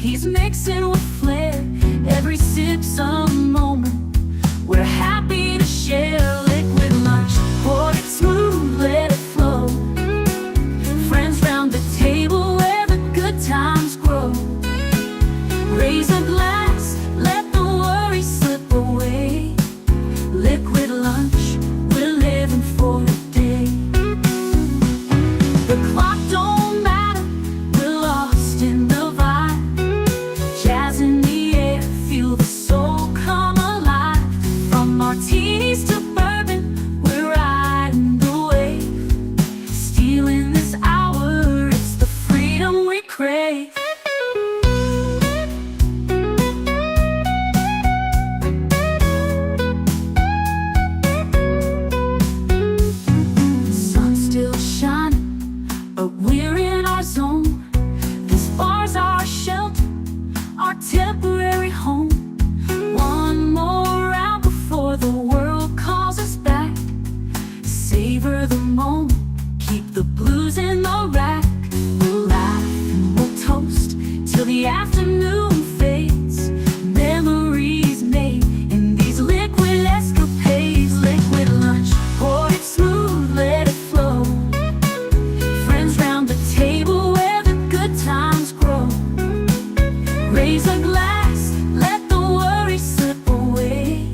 He's mixing with flair. Every sip's a moment. We're happy to share. Liquid lunch, pour it smooth, let it flow. Friends round the table where the good times grow. Raise a glass, let the worries slip away. Liquid lunch, we're living for the day. The clock don't matter, we're lost in the vibe. Jazz in the air, feel the soul come alive. From martinis to bourbon, we're riding the wave. Stealing this hour, it's the freedom we crave. Sun's still shining, but we're in our zone. This bar's our shelter, our temporary home. One more round before the world calls us back. Savor the moment, keep the blues in the rack. We'll laugh and we'll toast till the afternoon fades. Memories made in these liquid escapades. Liquid lunch, pour it smooth, let it flow. Friends round the table where the good times grow. Raise a glass, let the worries slip away.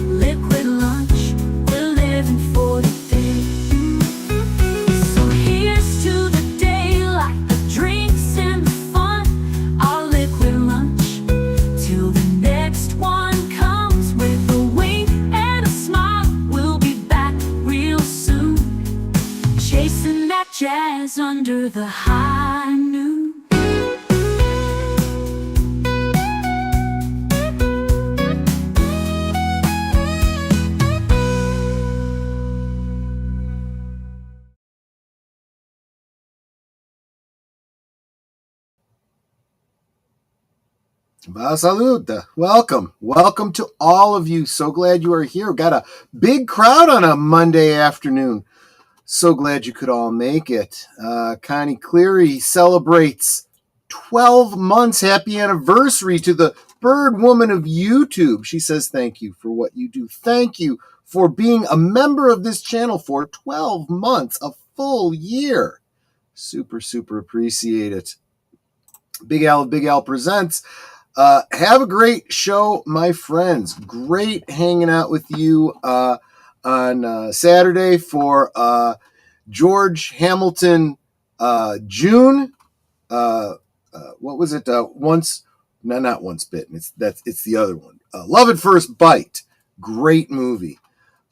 Liquid lunch, we're living for the day. So here's to the day, like the drinks and the fun. Our liquid lunch, till the next one comes. With a wink and a smile, we'll be back real soon. Chasing that jazz under the high noon. Salud. Welcome to all of you. So glad you are here. Got a big crowd on a Monday afternoon. So glad you could all make it. Connie Cleary celebrates 12 months. Happy anniversary to the bird woman of YouTube. She says thank you for what you do. Thank you for being a member of this channel for 12 months, a full year. Super, super appreciate it. Big Al Presents. Have a great show, my friends. Great hanging out with you on Saturday for George Hamilton June. What was it? Not Once Bitten. It's the other one. Love at First Bite. Great movie.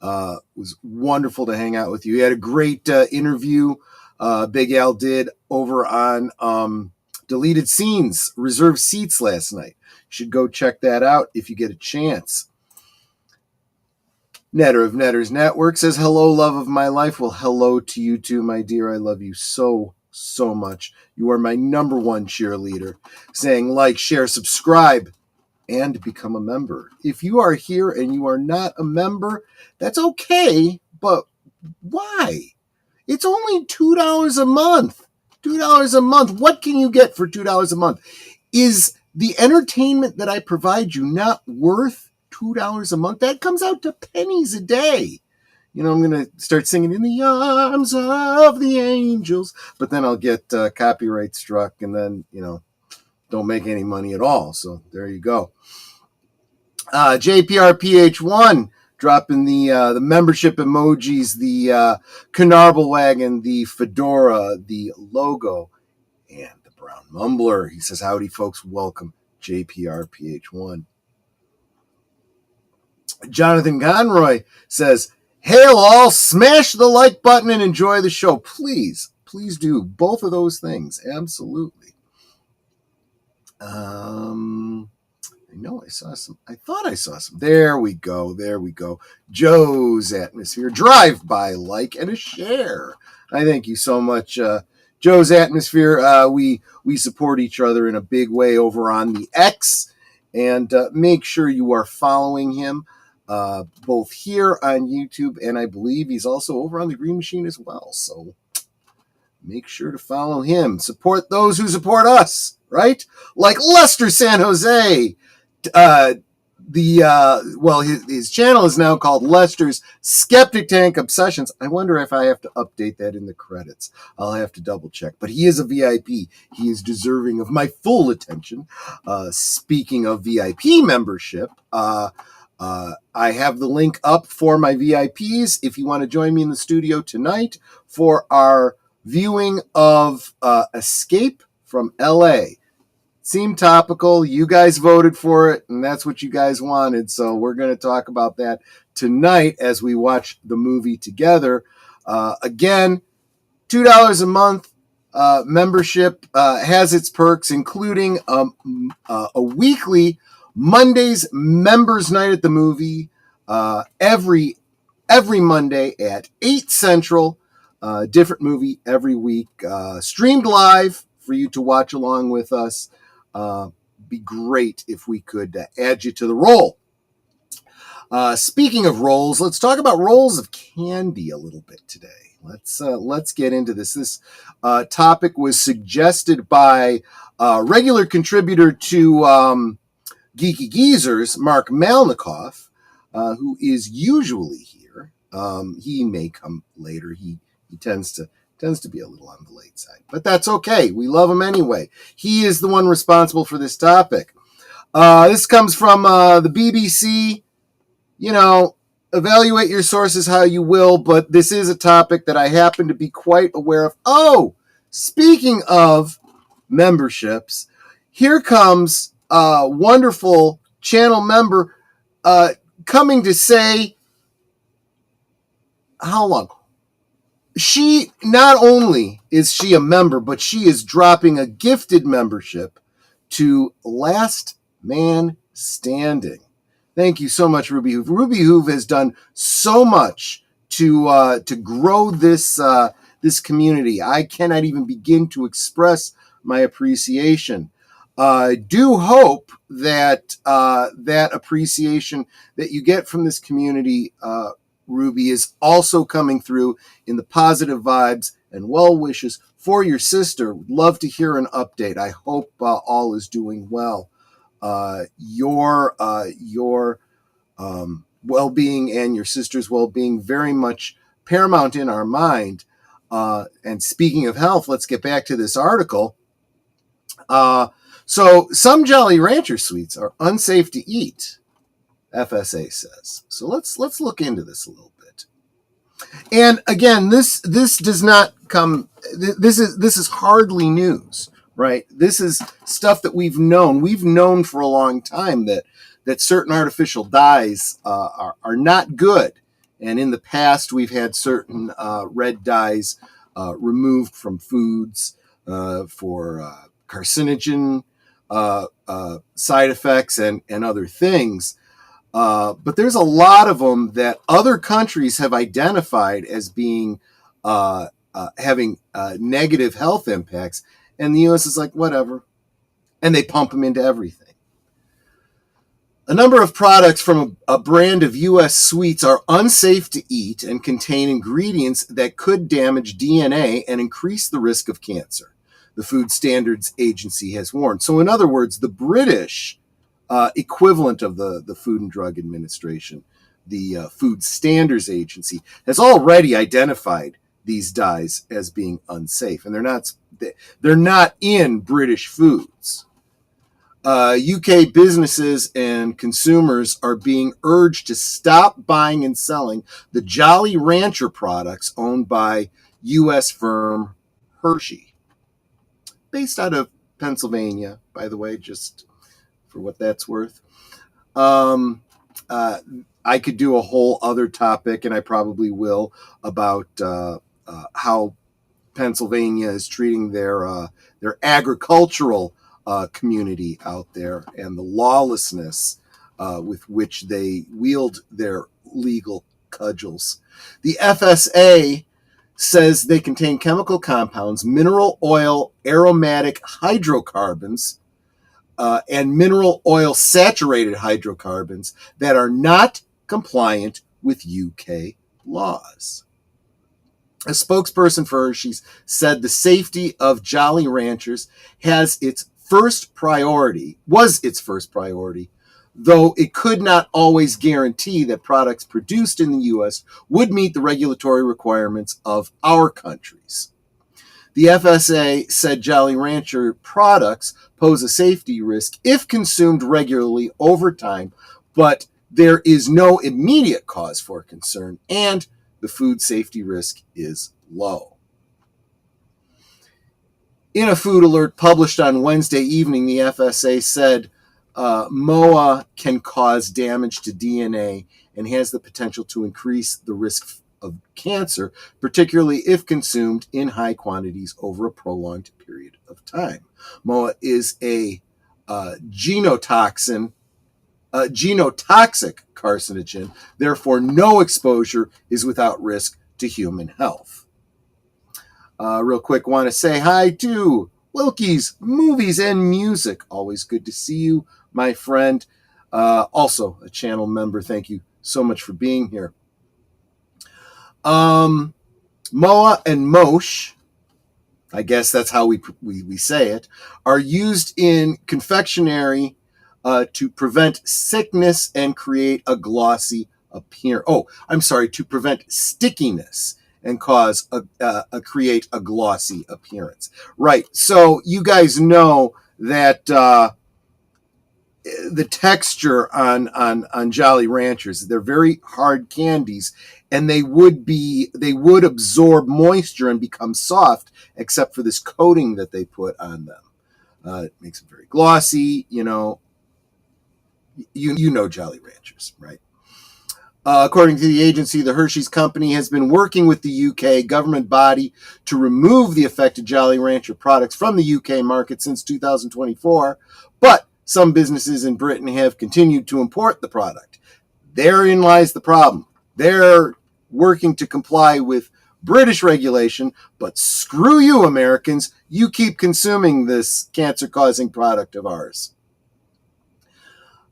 It was wonderful to hang out with you. He had a great interview. Big Al did over on Deleted Scenes, Reserved Seats last night. You should go check that out if you get a chance. Netter of Netters Network says, hello, love of my life. Well, hello to you too, my dear. I love you so, so much. You are my number one cheerleader. Saying like, share, subscribe, and become a member. If you are here and you are not a member, that's okay, but why? It's only $2 a month. $2 a month. What can you get for $2 a month? Is the entertainment that I provide you not worth $2 a month? That comes out to pennies a day. You know, I'm going to start singing In the Arms of the Angels, but then I'll get copyright struck and then, don't make any money at all. So there you go. JPRPH1 dropping the membership emojis, the Canarble Wagon, the fedora, the logo, and the brown mumbler. He says, howdy, folks. Welcome, JPRPH1. Jonathan Conroy says, hail all, smash the like button and enjoy the show. Please do both of those things. Absolutely. I thought I saw some. There we go. Joe's Atmosphere. Drive by, like, and a share. I thank you so much, Joe's Atmosphere. We support each other in a big way over on the X. And make sure you are following him both here on YouTube, and I believe he's also over on the Green Machine as well. So make sure to follow him. Support those who support us. right? Like Lester San Jose. His channel is now called Lester's Skeptic Tank Obsessions. I wonder if I have to update that in the credits. I'll have to double check. But he is a VIP. He is deserving of my full attention. Speaking of VIP membership, I have the link up for my VIPs if you want to join me in the studio tonight for our viewing of Escape from LA. Seemed topical. You guys voted for it, and that's what you guys wanted. So we're going to talk about that tonight as we watch the movie together. Again, $2 a month membership has its perks, including a weekly Monday's members night at the movie every Monday at 8 Central. Different movie every week, streamed live for you to watch along with us. Be great if we could add you to the roll. Speaking of rolls, let's talk about rolls of candy a little bit today. Let's get into this. This topic was suggested by regular contributor to Geeky Geezers, Mark Malnikoff, who is usually here. He may come later. He tends to be a little on the late side, but that's okay. We love him anyway. He is the one responsible for this topic. This comes from the BBC. You know, evaluate your sources how you will, but this is a topic that I happen to be quite aware of. Oh, speaking of memberships, here comes a wonderful channel member coming to say, how long? She, not only is she a member, but she is dropping a gifted membership to Last Man Standing. Thank you so much, Ruby Hoove. Ruby Hoove has done so much to grow this community. I cannot even begin to express my appreciation. Do hope that that appreciation that you get from this community, Ruby, is also coming through in the positive vibes and well wishes for your sister. Would love to hear an update. I hope all is doing well. Your well-being and your sister's well-being very much paramount in our mind. And speaking of health, let's get back to this article. So some Jolly Rancher sweets are unsafe to eat, FSA says. So let's look into this a little bit. And again, this does not come. This is hardly news, right? This is stuff that we've known. We've known for a long time that certain artificial dyes are not good. And in the past, we've had certain red dyes removed from foods for carcinogen side effects and other things. But there's a lot of them that other countries have identified as being having negative health impacts. And the U.S. is like, whatever. And they pump them into everything. A number of products from a brand of U.S. sweets are unsafe to eat and contain ingredients that could damage DNA and increase the risk of cancer, the Food Standards Agency has warned. So in other words, the British equivalent of the Food and Drug Administration, the Food Standards Agency, has already identified these dyes as being unsafe, and they're not in British foods. UK businesses and consumers are being urged to stop buying and selling the Jolly Rancher products owned by U.S. firm Hershey, based out of Pennsylvania, by the way, just for what that's worth. I could do a whole other topic, and I probably will, about how Pennsylvania is treating their agricultural community out there and the lawlessness with which they wield their legal cudgels. The FSA says they contain chemical compounds, mineral oil aromatic hydrocarbons, and mineral oil saturated hydrocarbons that are not compliant with UK laws. A spokesperson for Hershey's said the safety of Jolly Ranchers has its its first priority, though it could not always guarantee that products produced in the U.S. would meet the regulatory requirements of our countries. The FSA said Jolly Rancher products pose a safety risk if consumed regularly over time, but there is no immediate cause for concern, and the food safety risk is low. In a food alert published on Wednesday evening, the FSA said MOA can cause damage to DNA and has the potential to increase the risk of cancer, particularly if consumed in high quantities over a prolonged period of time. MOA is a genotoxic carcinogen, therefore no exposure is without risk to human health. Real quick, want to say hi to Wilkie's Movies and Music. Always good to see you, my friend. Also a channel member. Thank you so much for being here. MOA and MOSH, I guess that's how we say it, are used in confectionery to prevent sickness and create a glossy appearance. To prevent stickiness and create a glossy appearance. Right. So you guys know that the texture on Jolly Ranchers, they're very hard candies, and they would absorb moisture and become soft, except for this coating that they put on them. It makes them very glossy. You know Jolly Ranchers, right? According to the agency, the Hershey's Company has been working with the UK government body to remove the affected Jolly Rancher products from the UK market since 2024, but some businesses in Britain have continued to import the product. Therein lies the problem. They're working to comply with British regulation, but screw you, Americans. You keep consuming this cancer-causing product of ours.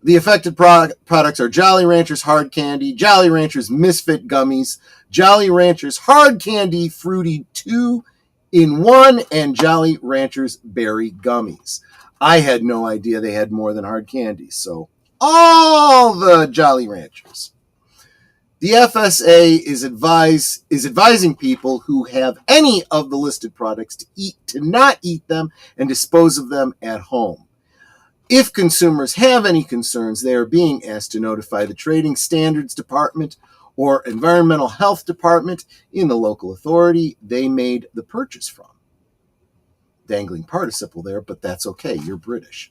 The affected products are Jolly Ranchers Hard Candy, Jolly Ranchers Misfit Gummies, Jolly Ranchers Hard Candy Fruity 2-in-1, and Jolly Ranchers Berry Gummies. I had no idea they had more than hard candies, so all the Jolly Ranchers. The FSA is advising people who have any of the listed products to not eat them and dispose of them at home. If consumers have any concerns, they are being asked to notify the Trading Standards Department or Environmental Health Department in the local authority they made the purchase from. Dangling participle there, but that's okay. You're British.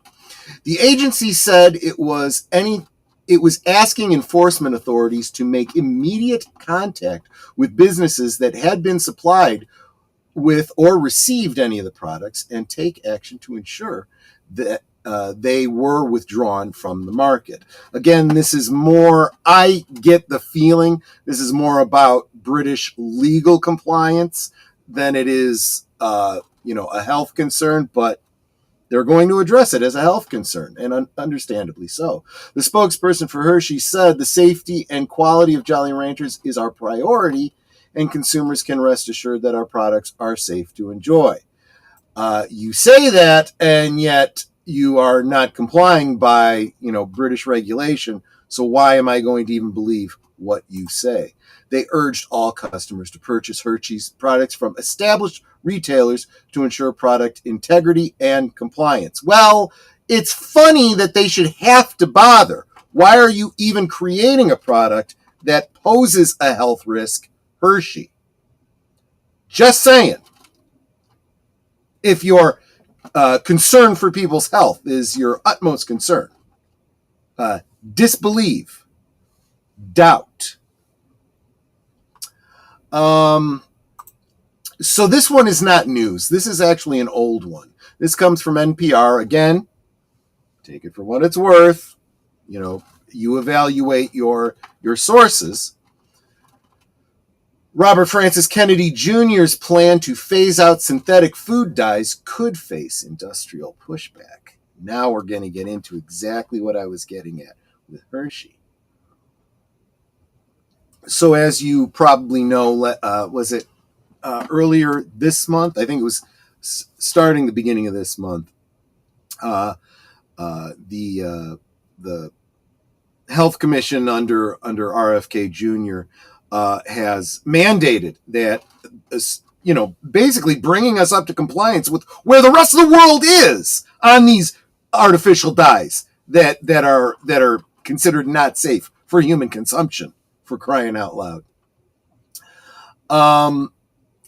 The agency said it was asking enforcement authorities to make immediate contact with businesses that had been supplied with or received any of the products and take action to ensure that they were withdrawn from the market. Again, this is more, I get the feeling, this is more about British legal compliance than it is, a health concern, but they're going to address it as a health concern, and understandably so. The spokesperson for Hershey said the safety and quality of Jolly Ranchers is our priority, and consumers can rest assured that our products are safe to enjoy. You say that, and yet you are not complying by, British regulation. So why am I going to even believe what you say? They urged all customers to purchase Hershey's products from established retailers to ensure product integrity and compliance. Well, it's funny that they should have to bother. Why are you even creating a product that poses a health risk, Hershey? Just saying. If your concern for people's health is your utmost concern, disbelieve, doubt. So this one is not news. This is actually an old one. This comes from NPR. Again, take it for what it's worth. You evaluate your sources. Robert Francis Kennedy Jr.'s plan to phase out synthetic food dyes could face industrial pushback. Now we're going to get into exactly what I was getting at with Hershey. So as you probably know, was it earlier this month? I think it was starting the beginning of this month. The Health Commission under RFK Jr. Has mandated that, basically bringing us up to compliance with where the rest of the world is on these artificial dyes that are considered not safe for human consumption, for crying out loud. And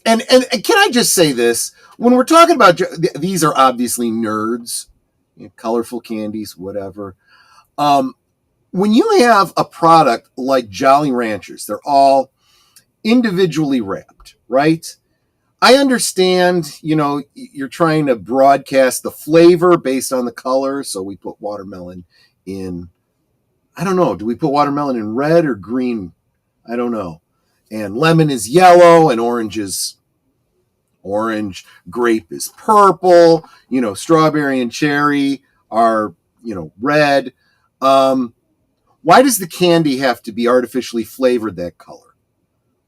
can I just say this? When we're talking about, these are obviously nerds, colorful candies, whatever. When you have a product like Jolly Ranchers, they're all individually wrapped, right? I understand, you're trying to broadcast the flavor based on the color. So we put watermelon in, I don't know, do we put watermelon in red or green? I don't know. And lemon is yellow and orange is orange. Grape is purple. Strawberry and cherry are, red. Why does the candy have to be artificially flavored that color?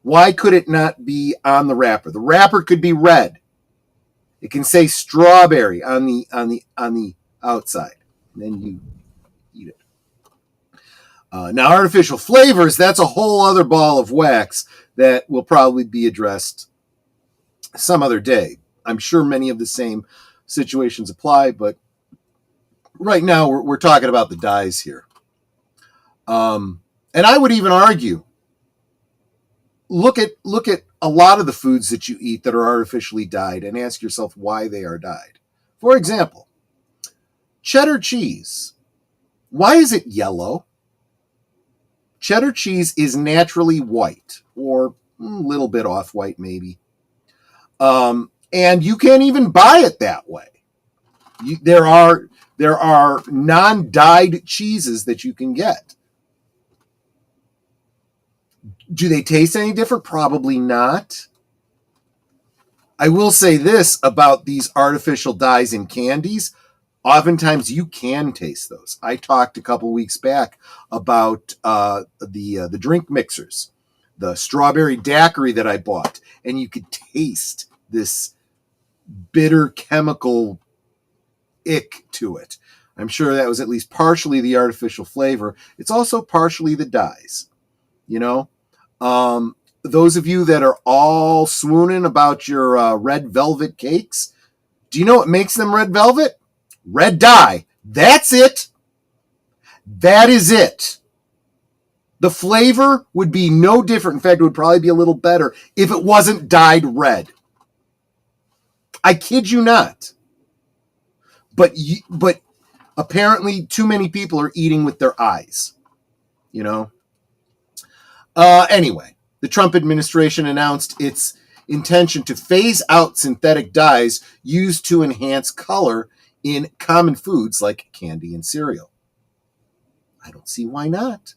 Why could it not be on the wrapper? The wrapper could be red. It can say strawberry on the outside, and then you eat it. Now, artificial flavors, that's a whole other ball of wax that will probably be addressed some other day. I'm sure many of the same situations apply, but right now we're talking about the dyes here. And I would even argue, look at a lot of the foods that you eat that are artificially dyed and ask yourself why they are dyed. For example, cheddar cheese. Why is it yellow? Cheddar cheese is naturally white, or a little bit off-white maybe. And you can't even buy it that way. There are non-dyed cheeses that you can get. Do they taste any different? Probably not. I will say this about these artificial dyes in candies. Oftentimes you can taste those. I talked a couple weeks back about the drink mixers, the strawberry daiquiri that I bought, and you could taste this bitter chemical ick to it. I'm sure that was at least partially the artificial flavor. It's also partially the dyes, Those of you that are all swooning about your red velvet cakes, do you know what makes them red velvet? Red dye. That's it. That is it. The flavor would be no different. In fact, it would probably be a little better if it wasn't dyed red. I kid you not. But apparently too many people are eating with their eyes, Anyway, the Trump administration announced its intention to phase out synthetic dyes used to enhance color in common foods like candy and cereal. I don't see why not.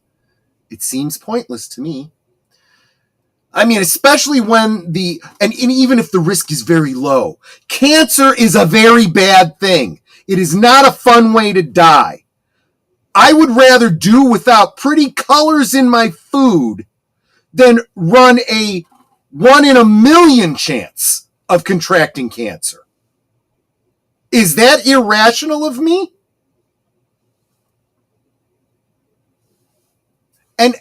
It seems pointless to me. I mean, especially when and even if the risk is very low, cancer is a very bad thing. It is not a fun way to die. I would rather do without pretty colors in my food than run a 1 in a million chance of contracting cancer. Is that irrational of me? And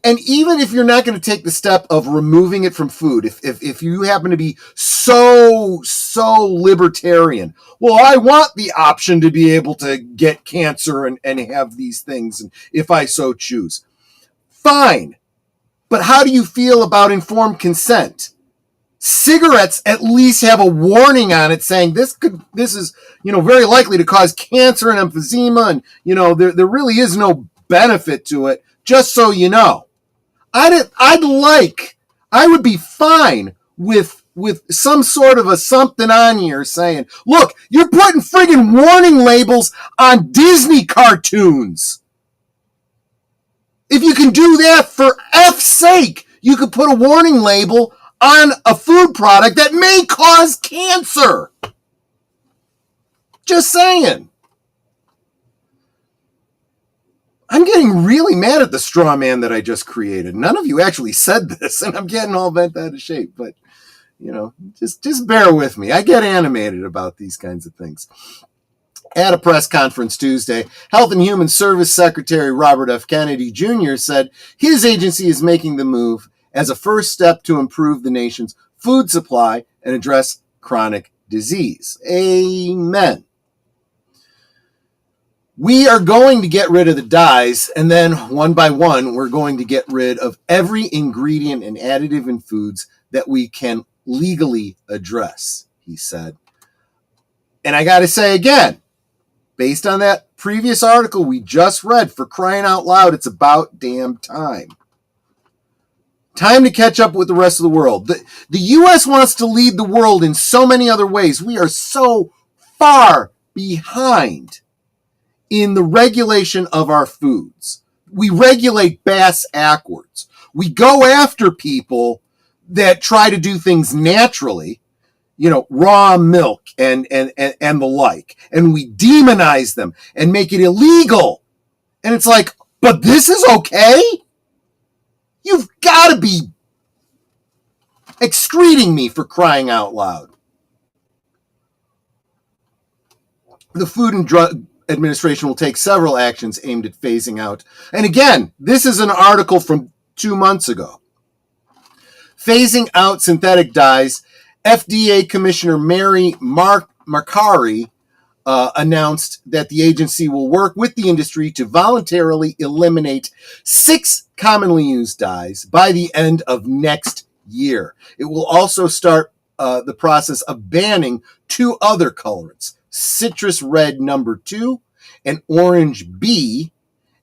even if you're not going to take the step of removing it from food, if you happen to be so libertarian, well, I want the option to be able to get cancer and have these things, and if I so choose. Fine. But how do you feel about informed consent? Cigarettes at least have a warning on it saying this is very likely to cause cancer and emphysema, and there really is no benefit to it. Just so you know, I would be fine with some sort of a something on here saying, look, you're putting friggin' warning labels on Disney cartoons. If you can do that, for F's sake, you could put a warning label on a food product that may cause cancer. Just saying. I'm getting really mad at the straw man that I just created. None of you actually said this, and I'm getting all bent out of shape, but, just bear with me. I get animated about these kinds of things. At a press conference Tuesday, Health and Human Service Secretary Robert F. Kennedy Jr. said his agency is making the move as a first step to improve the nation's food supply and address chronic disease. Amen. We are going to get rid of the dyes, and then one by one, we're going to get rid of every ingredient and additive in foods that we can legally address, he said. And I got to say again, based on that previous article we just read, for crying out loud, it's about damn time. Time to catch up with the rest of the world. The U.S. wants to lead the world in so many other ways. We are so far behind in the regulation of our foods. We regulate backwards. We go after people that try to do things naturally, raw milk and the like, and we demonize them and make it illegal. And it's like, but this is okay? You've got to be excreting me, for crying out loud. The Food and Drug Administration will take several actions aimed at phasing out. And again, this is an article from 2 months ago. Phasing out synthetic dyes. FDA Commissioner Mary Markari announced that the agency will work with the industry to voluntarily eliminate 6 commonly used dyes by the end of next year. It will also start the process of banning 2 other colorants, citrus red number 2 and orange B,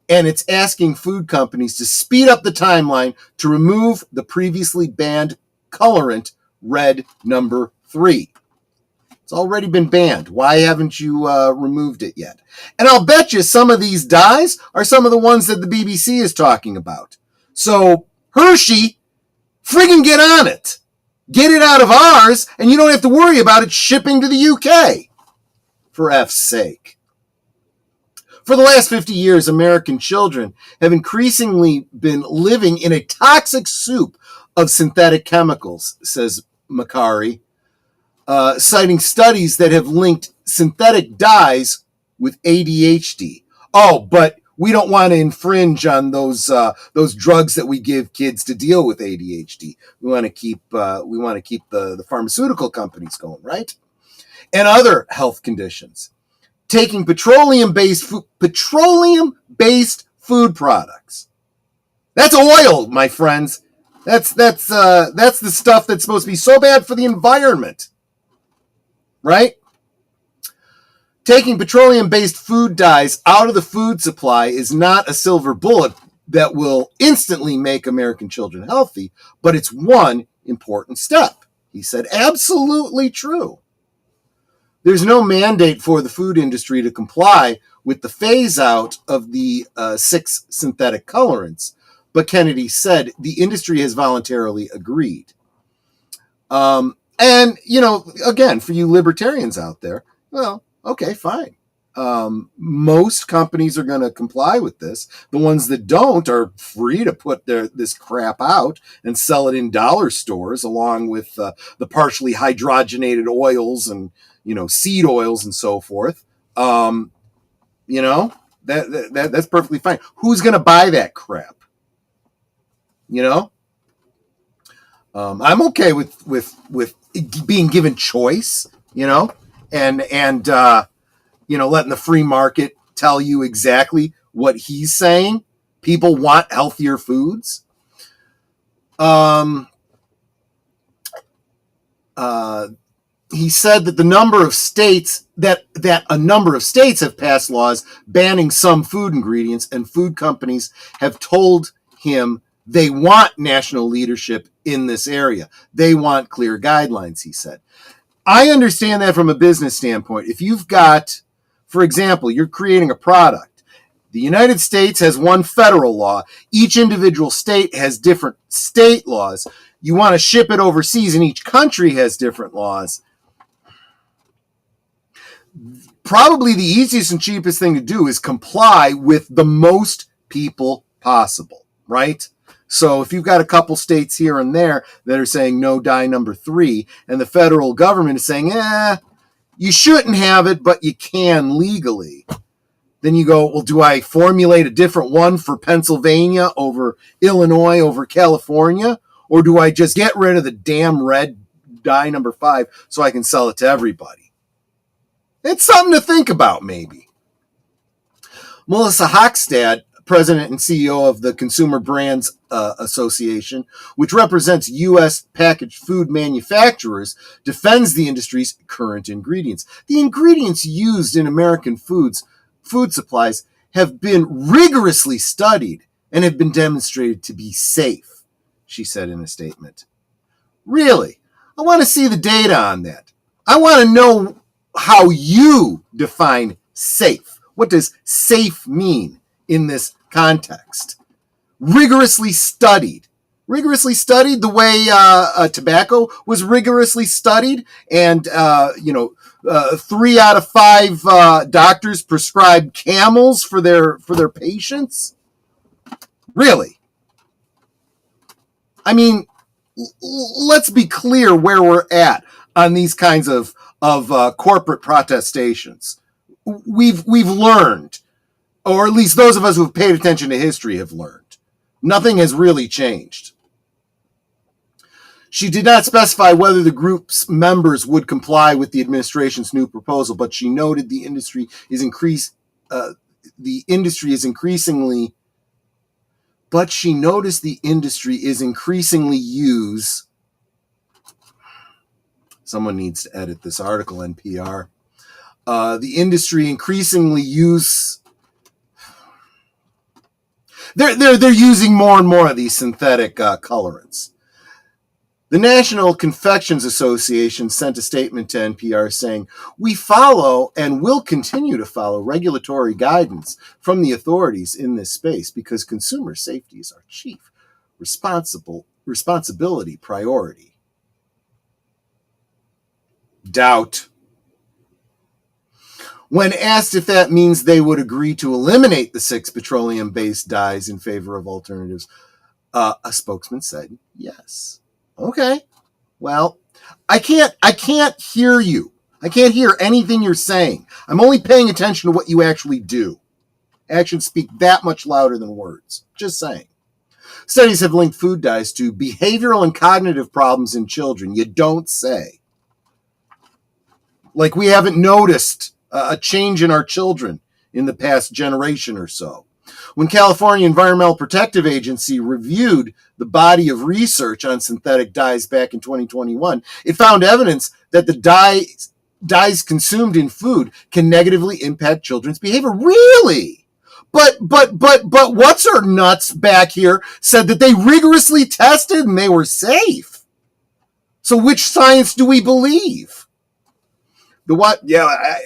and it's asking food companies to speed up the timeline to remove the previously banned colorant red number 3. It's already been banned. Why haven't you removed it yet? And I'll bet you some of these dyes are some of the ones that the BBC is talking about. So Hershey, friggin' get on it. Get it out of ours, and you don't have to worry about it shipping to the UK. For F's sake. For the last 50 years, American children have increasingly been living in a toxic soup of synthetic chemicals, says Macari, citing studies that have linked synthetic dyes with ADHD. Oh, but we don't want to infringe on those drugs that we give kids to deal with ADHD. We want to keep the pharmaceutical companies going, right? And other health conditions. Taking petroleum-based food products. That's oil, my friends. That's the stuff that's supposed to be so bad for the environment. Right? Taking petroleum-based food dyes out of the food supply is not a silver bullet that will instantly make American children healthy, but it's one important step. He said, absolutely true. There's no mandate for the food industry to comply with the phase out of the 6 synthetic colorants, but Kennedy said the industry has voluntarily agreed. And, again, for you libertarians out there, well, okay, fine. Most companies are going to comply with this. The ones that don't are free to put this crap out and sell it in dollar stores along with the partially hydrogenated oils and, seed oils and so forth. That's perfectly fine. Who's going to buy that crap? I'm okay with being given choice, and letting the free market tell you exactly what he's saying. People want healthier foods. He said that a number of states have passed laws banning some food ingredients, and food companies have told him they want national leadership in this area. They want clear guidelines, he said. I understand that from a business standpoint. If you've got, for example, you're creating a product. The United States has one federal law. Each individual state has different state laws. You want to ship it overseas, and each country has different laws. Probably the easiest and cheapest thing to do is comply with the most people possible, right? So if you've got a couple states here and there that are saying no dye number 3, and the federal government is saying, you shouldn't have it, but you can legally. Then you go, well, do I formulate a different one for Pennsylvania over Illinois over California? Or do I just get rid of the damn red dye number 5 so I can sell it to everybody? It's something to think about, maybe. Melissa Hochstad, president and CEO of the Consumer Brands Association, which represents U.S. packaged food manufacturers, defends the industry's current ingredients. The ingredients used in American food supplies have been rigorously studied and have been demonstrated to be safe, she said in a statement. Really? I want to see the data on that. I want to know how you define safe. What does safe mean in this context? Rigorously studied. Rigorously studied the way tobacco was rigorously studied, and 3 out of 5 doctors prescribed Camels for their patients. Really? I mean, let's be clear where we're at on these kinds of corporate protestations. We've learned, or at least those of us who've paid attention to history have learned. Nothing has really changed. She did not specify whether the group's members would comply with the administration's new proposal, but she noted the industry is increasingly use. Someone needs to edit this article, NPR. The industry increasingly use. They're using more and more of these synthetic colorants. The National Confections Association sent a statement to NPR saying, "We follow and will continue to follow regulatory guidance from the authorities in this space because consumer safety is our chief responsibility priority." Doubt. When asked if that means they would agree to eliminate the 6 petroleum-based dyes in favor of alternatives, a spokesman said yes. Okay. Well, I can't hear you. I can't hear anything you're saying. I'm only paying attention to what you actually do. Actions speak that much louder than words. Just saying. Studies have linked food dyes to behavioral and cognitive problems in children. You don't say. Like we haven't noticed a change in our children in the past generation or so. When California Environmental Protective Agency reviewed the body of research on synthetic dyes back in 2021, it found evidence that the dyes consumed in food can negatively impact children's behavior. Really? But what's her nuts back here said that they rigorously tested and they were safe. So which science do we believe?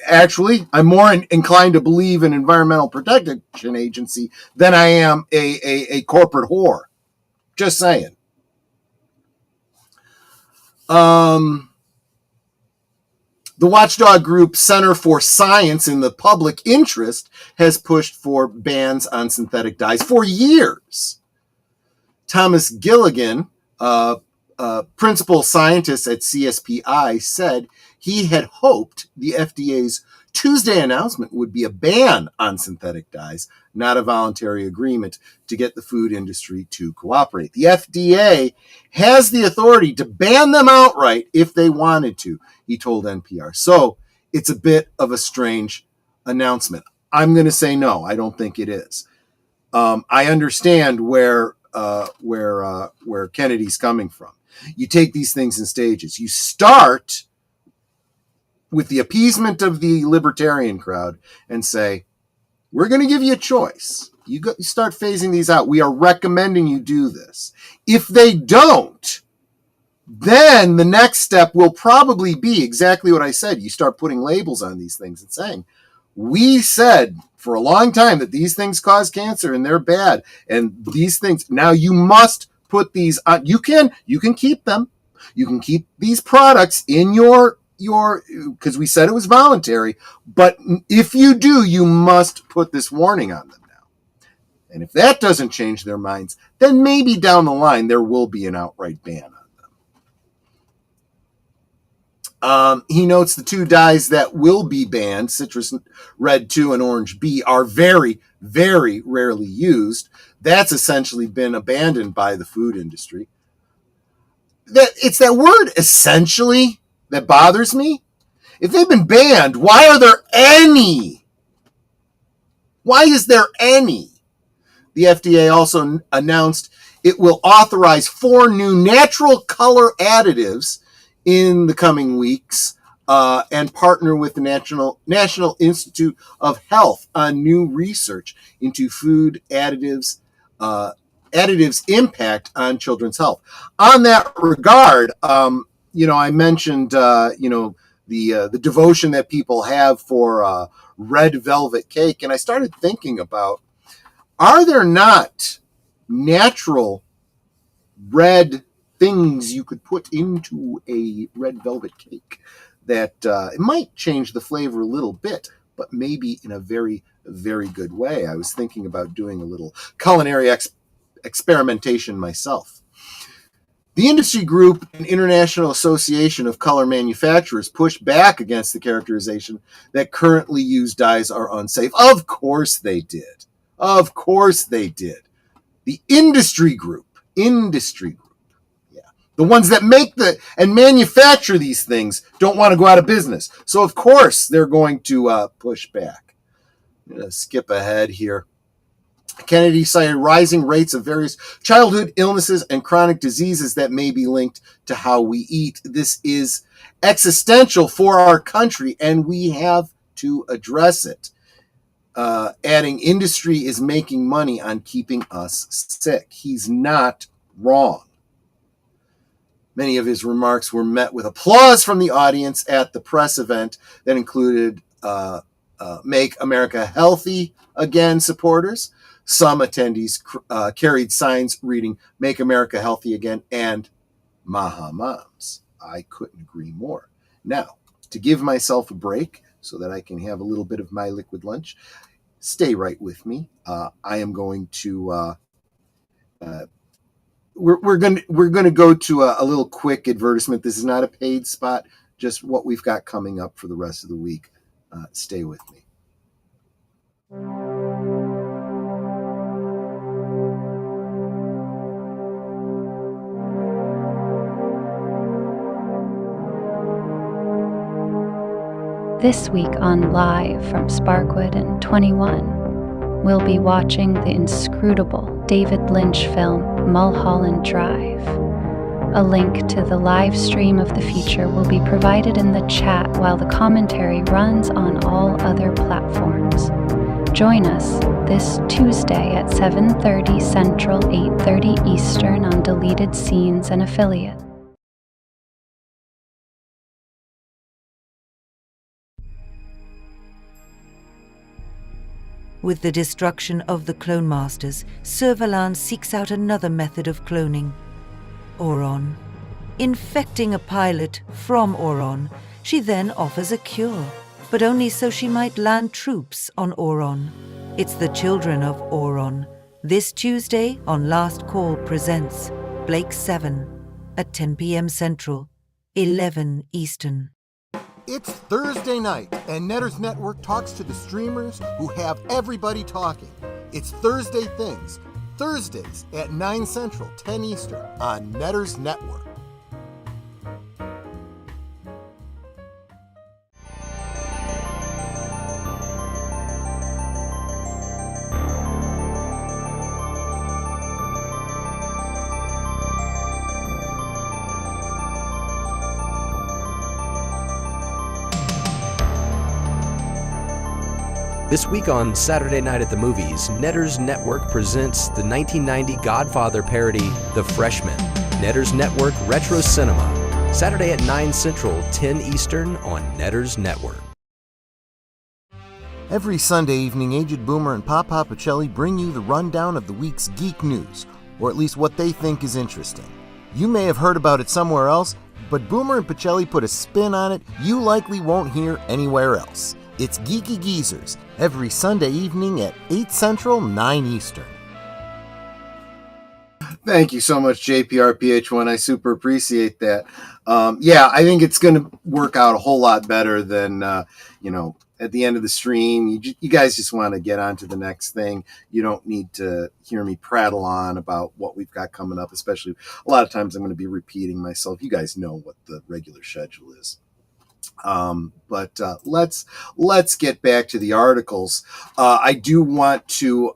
Actually, I'm more inclined to believe an Environmental Protection Agency than I am a corporate whore. Just saying. The watchdog group Center for Science in the Public Interest has pushed for bans on synthetic dyes for years. Thomas Gilligan, principal scientist at CSPI, said he had hoped the FDA's Tuesday announcement would be a ban on synthetic dyes, not a voluntary agreement to get the food industry to cooperate. The FDA has the authority to ban them outright if they wanted to, he told NPR. So it's a bit of a strange announcement. I'm going to say no, I don't think it is. I understand where Kennedy's coming from. You take these things in stages. You start with the appeasement of the libertarian crowd and say, we're going to give you a choice. You start phasing these out. We are recommending you do this. If they don't, then the next step will probably be exactly what I said. You start putting labels on these things and saying, we said for a long time that these things cause cancer and they're bad. And these things, now you must put these on. You can keep them. You can keep these products in your because we said it was voluntary, but if you do, you must put this warning on them now. And if that doesn't change their minds, then maybe down the line there will be an outright ban He notes the two dyes that will be banned, citrus red 2 and orange B, are very, very rarely used. That's essentially been abandoned by the food industry. It's that word essentially that bothers me. If they've been banned, why are there any? Why is there any? The FDA also announced it will authorize 4 new natural color additives in the coming weeks and partner with the National Institute of Health on new research into food additives impact on children's health. On that regard, I mentioned, the devotion that people have for red velvet cake. And I started thinking about, are there not natural red things you could put into a red velvet cake that it might change the flavor a little bit, but maybe in a very, very good way? I was thinking about doing a little culinary experimentation myself. The industry group and International Association of Color Manufacturers pushed back against the characterization that currently used dyes are unsafe. Of course they did. Of course they did. The industry group. Yeah. The ones that make and manufacture these things don't want to go out of business. So of course they're going to push back. I'm going to skip ahead here. Kennedy cited rising rates of various childhood illnesses and chronic diseases that may be linked to how we eat. This is existential for our country, and we have to address it. Adding, industry is making money on keeping us sick. He's not wrong. Many of his remarks were met with applause from the audience at the press event that included Make America Healthy Again supporters. Some attendees carried signs reading Make America Healthy Again and Maha Moms. I couldn't agree more. Now, to give myself a break so that I can have a little bit of my liquid lunch, stay right with me. I am going to we're going to go to a little quick advertisement. This is not a paid spot, just what we've got coming up for the rest of the week. Stay with me. This week on Live from Sparkwood and 21, we'll be watching the inscrutable David Lynch film Mulholland Drive. A link to the live stream of the feature will be provided in the chat while the commentary runs on all other platforms. Join us this Tuesday at 7:30 Central, 8:30 Eastern on Deleted Scenes and Affiliate. With the destruction of the Clone Masters, Servalan seeks out another method of cloning. Auron. Infecting a pilot from Auron, she then offers a cure, but only so she might land troops on Auron. It's the children of Auron. This Tuesday on Last Call presents Blake 7 at 10 p.m. Central, 11 Eastern. It's Thursday night, and Netters Network talks to the streamers who have everybody talking. It's Thursday Things, Thursdays at 9 Central, 10 Eastern on Netters Network. This week on Saturday Night at the Movies, Netters Network presents the 1990 Godfather parody, The Freshman. Netters Network Retro Cinema. Saturday at 9 Central, 10 Eastern on Netters Network. Every Sunday evening, Aged Boomer and Papa Pacelli bring you the rundown of the week's geek news, or at least what they think is interesting. You may have heard about it somewhere else, but Boomer and Pacelli put a spin on it you likely won't hear anywhere else. It's Geeky Geezers, every Sunday evening at 8 Central, 9 Eastern. Thank you so much, JPRPH1. I super appreciate that. Yeah, I think it's going to work out a whole lot better than, at the end of the stream. You guys just want to get on to the next thing. You don't need to hear me prattle on about what we've got coming up, especially a lot of times I'm going to be repeating myself. You guys know what the regular schedule is. But let's get back to the articles. I do want to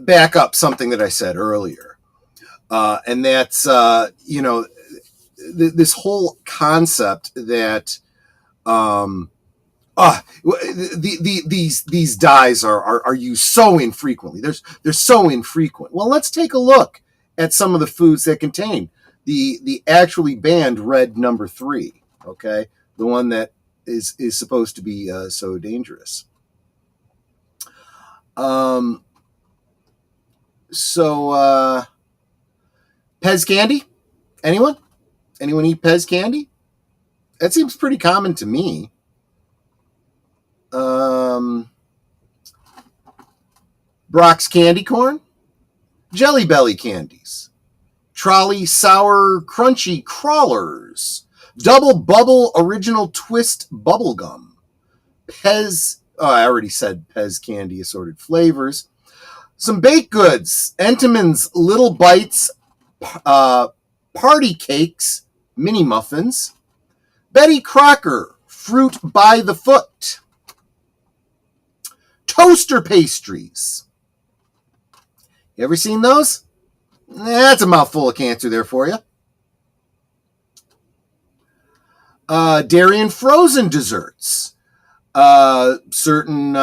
back up something that I said earlier, and that's this whole concept that these dyes are used so infrequently. They're so infrequent. Well, let's take a look at some of the foods that contain the actually banned red number 3. Okay, the one that is supposed to be so dangerous. So Pez candy? Anyone eat Pez candy? That seems pretty common to me. Brock's candy corn, Jelly Belly candies, Trolley sour crunchy crawlers, Double Bubble original twist bubble gum, Pez. Oh, I already said Pez candy assorted flavors. Some baked goods, Entenmann's Little Bites, Party Cakes, Mini Muffins, Betty Crocker Fruit by the Foot, Toaster Pastries. You ever seen those? That's a mouthful of cancer there for you. Dairy and frozen desserts, certain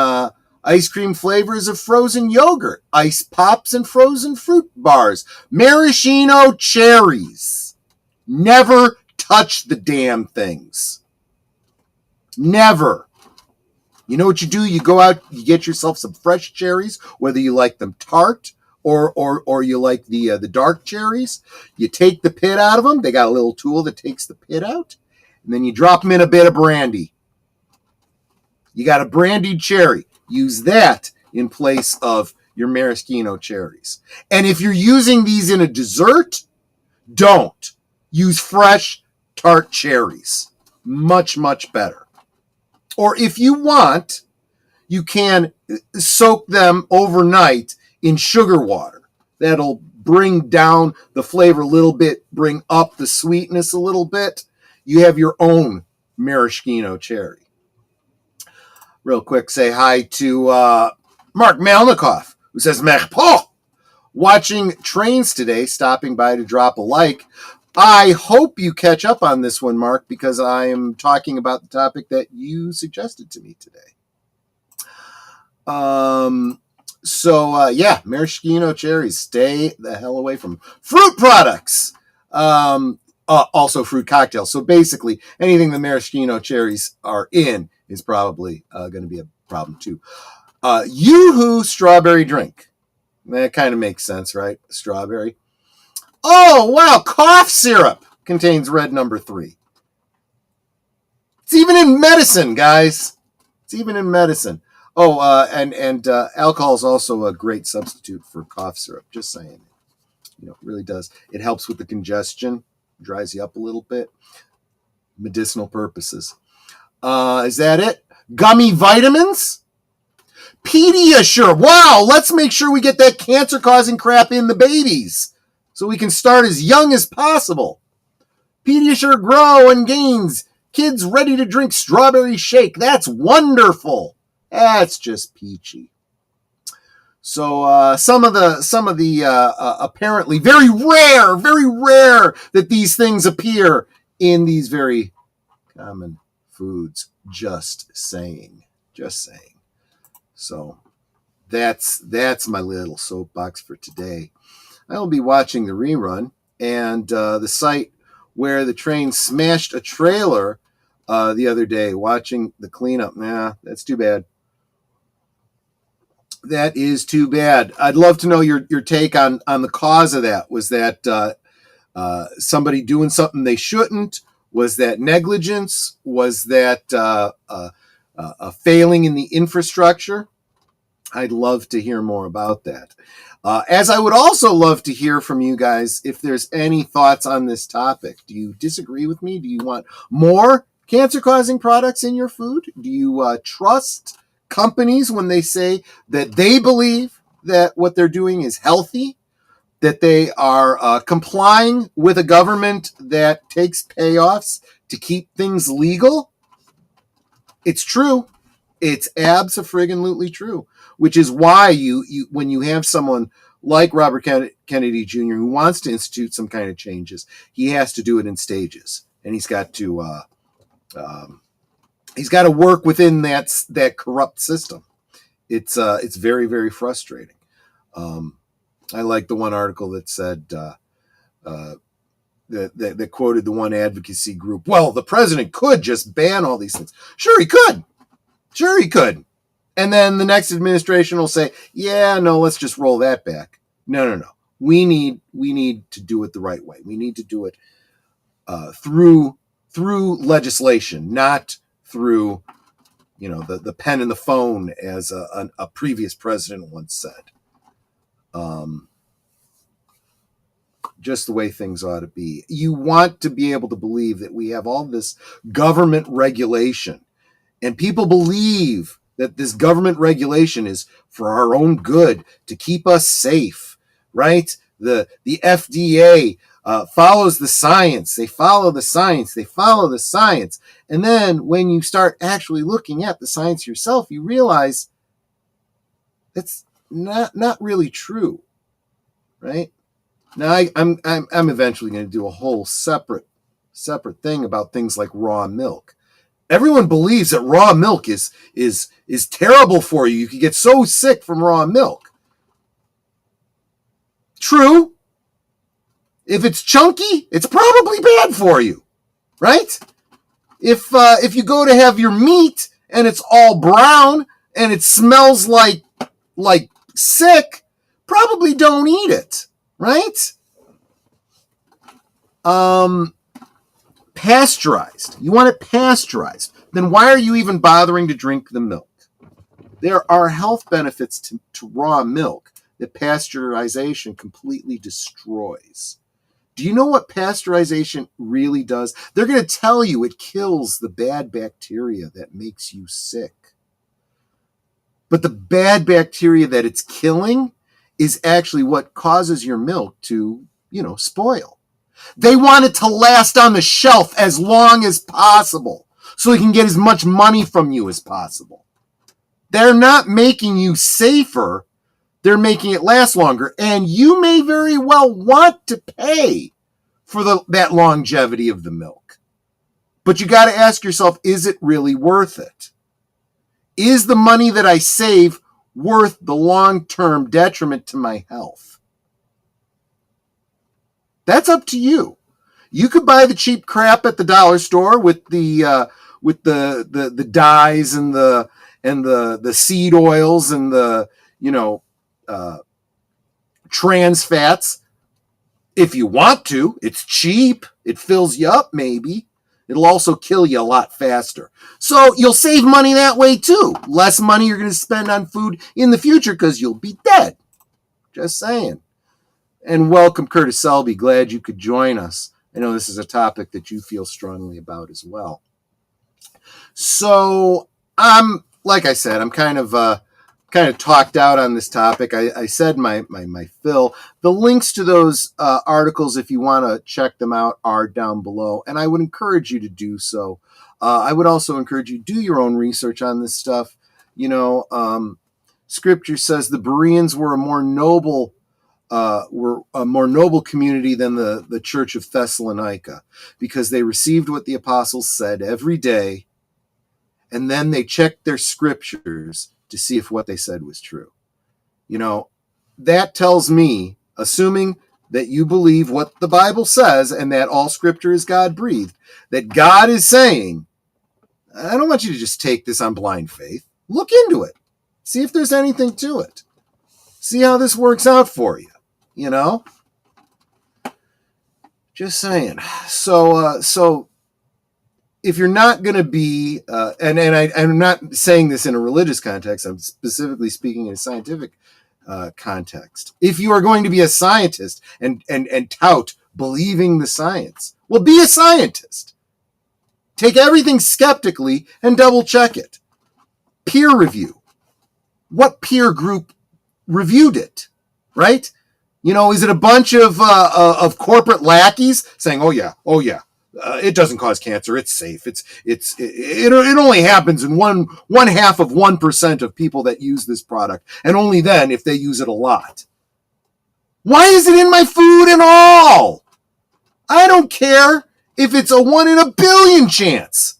ice cream flavors of frozen yogurt, ice pops and frozen fruit bars, maraschino cherries. Never touch the damn things. Never. You know what you do? You go out, you get yourself some fresh cherries, whether you like them tart or you like the dark cherries. You take the pit out of them. They got a little tool that takes the pit out, and then you drop them in a bit of brandy. You got a brandied cherry. Use that in place of your maraschino cherries. And if you're using these in a dessert, don't. Use fresh tart cherries. Much, much better. Or if you want, you can soak them overnight in sugar water. That'll bring down the flavor a little bit, bring up the sweetness a little bit. You have your own maraschino cherry. Real quick, say hi to Mark Melnikoff, who says, Merpo, watching trains today, stopping by to drop a like. I hope you catch up on this one, Mark, because I am talking about the topic that you suggested to me today. Maraschino cherries. Stay the hell away from fruit products. Also fruit cocktails. So basically, anything the maraschino cherries are in is probably going to be a problem too. Yoo-hoo strawberry drink. That kind of makes sense, right? Strawberry. Oh, wow. Cough syrup contains red number 3. It's even in medicine, guys. It's even in medicine. Oh, and alcohol is also a great substitute for cough syrup. Just saying. It really does. It helps with the congestion. Dries you up a little bit. Medicinal purposes. Is that it? Gummy vitamins? Pediasure. Wow, let's make sure we get that cancer-causing crap in the babies so we can start as young as possible. Pediasure Grow and Gains. Kids ready to drink strawberry shake. That's wonderful. That's just peachy. So some of the apparently very rare that these things appear in these very common foods. Just saying. So that's my little soapbox for today. I will be watching the rerun, and the site where the train smashed a trailer the other day, watching the cleanup. Nah, that's too bad. That is too bad. I'd love to know your take on the cause of that. Was that somebody doing something they shouldn't? Was that negligence? Was that a failing in the infrastructure? I'd love to hear more about that. As I would also love to hear from you guys if there's any thoughts on this topic. Do you disagree with me? Do you want more cancer-causing products in your food? Do you trust companies when they say that they believe that what they're doing is healthy, that they are complying with a government that takes payoffs to keep things legal? It's true. It's abso-friggin-lutely true, which is why you when you have someone like Robert Kennedy Jr. who wants to institute some kind of changes, he has to do it in stages, and he's got to work within that corrupt system. It's very, very frustrating. I like the one article that said that quoted the one advocacy group. Well, the president could just ban all these things. Sure, he could. Sure, he could. And then the next administration will say, yeah, no, let's just roll that back. No. We need to do it the right way. We need to do it through legislation, not through, the pen and the phone, as a previous president once said. Just the way things ought to be. You want to be able to believe that we have all this government regulation, and people believe that this government regulation is for our own good, to keep us safe, right? The FDA follows the science. They follow the science. They follow the science. And then when you start actually looking at the science yourself, you realize that's not really true, right? Now I'm eventually going to do a whole separate thing about things like raw milk. Everyone believes that raw milk is terrible for you. You can get so sick from raw milk. True. If it's chunky, it's probably bad for you, right? If you go to have your meat and it's all brown and it smells like sick, probably don't eat it, right? Pasteurized. You want it pasteurized. Then why are you even bothering to drink the milk? There are health benefits to raw milk that pasteurization completely destroys. Do you know what pasteurization really does? They're going to tell you it kills the bad bacteria that makes you sick. But the bad bacteria that it's killing is actually what causes your milk to, spoil. They want it to last on the shelf as long as possible so they can get as much money from you as possible. They're not making you safer. They're making it last longer. And you may very well want to pay for that longevity of the milk. But you got to ask yourself, is it really worth it? Is the money that I save worth the long-term detriment to my health? That's up to you. You could buy the cheap crap at the dollar store with the dyes and the seed oils and the trans fats. If you want to, it's cheap. It fills you up, maybe. It'll also kill you a lot faster. So you'll save money that way too. Less money you're going to spend on food in the future because you'll be dead. Just saying. And welcome, Curtis Selby. Glad you could join us. I know this is a topic that you feel strongly about as well. So like I said, I'm kind of talked out on this topic. I said my fill. The links to those articles, if you want to check them out, are down below, and I would encourage you to do so. I would also encourage you to do your own research on this stuff. Scripture says the Bereans were a more noble community than the church of Thessalonica, because they received what the apostles said every day, and then they checked their scriptures to see if what they said was true. That tells me, assuming that you believe what the Bible says and that all scripture is God-breathed, that God is saying, I don't want you to just take this on blind faith. Look into it. See if there's anything to it. See how this works out for you. Just saying. So if you're not going to be, I'm not saying this in a religious context, I'm specifically speaking in a scientific context. If you are going to be a scientist and tout believing the science, well, be a scientist. Take everything skeptically and double check it. Peer review. What peer group reviewed it, right? You know, is it a bunch of corporate lackeys saying, "Oh yeah, it doesn't cause cancer. It's safe. It only happens in one half of 1% of people that use this product, and only then if they use it a lot." Why is it in my food at all? I don't care if it's a 1 in a billion chance.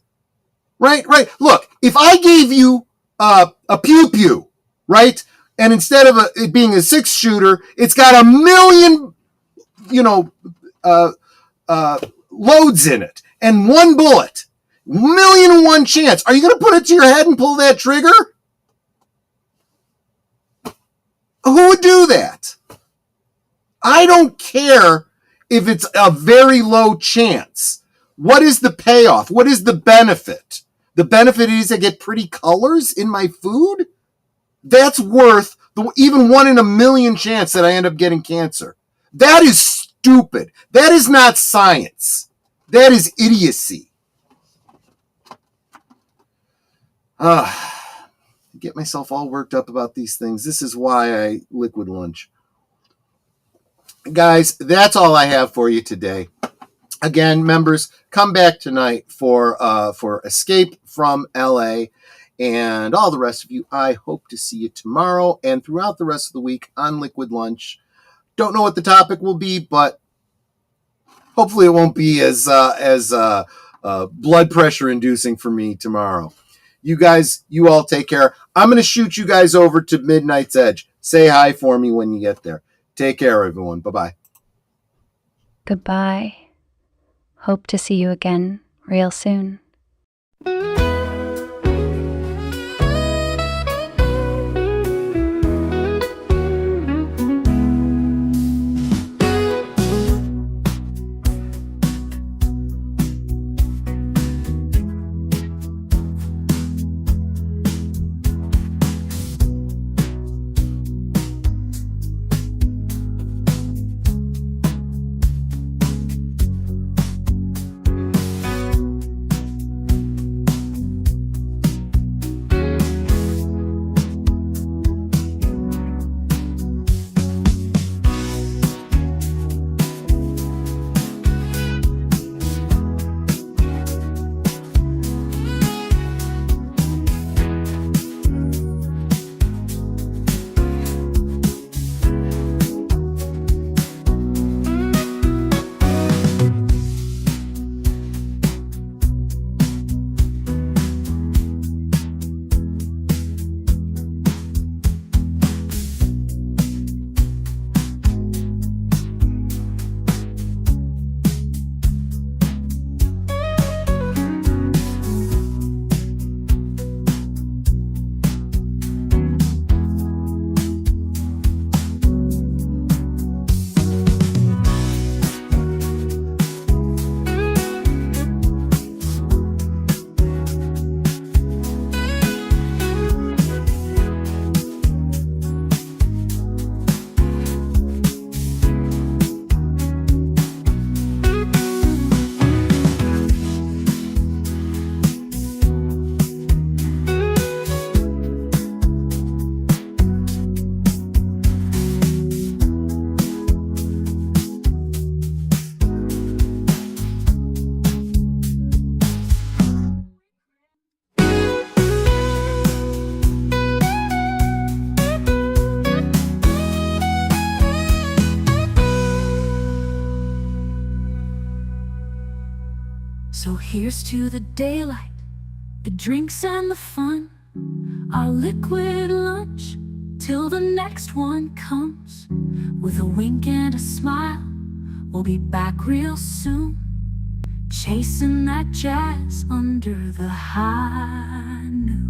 Right. Look, if I gave you a pew pew, right, and instead of it being a 6-shooter, it's got 1 million, loads in it, and 1 bullet, 1,000,001 chance. Are you going to put it to your head and pull that trigger? Who would do that? I don't care if it's a very low chance. What is the payoff? What is the benefit? The benefit is I get pretty colors in my food. That's worth the even 1 in a million chance that I end up getting cancer. That is stupid. That is not science. That is idiocy. Get myself all worked up about these things. This is why I liquid lunch. Guys, that's all I have for you today. Again, members, come back tonight for Escape from LA. And all the rest of you, I hope to see you tomorrow and throughout the rest of the week on Liquid Lunch. Don't know what the topic will be, but hopefully it won't be as blood pressure inducing for me tomorrow. You guys, you all take care. I'm going to shoot you guys over to Midnight's Edge. Say hi for me when you get there. Take care, everyone. Bye-bye. Goodbye. Hope to see you again real soon. So here's to the daylight, the drinks and the fun, our liquid lunch, till the next one comes. With a wink and a smile, we'll be back real soon, chasing that jazz under the high noon.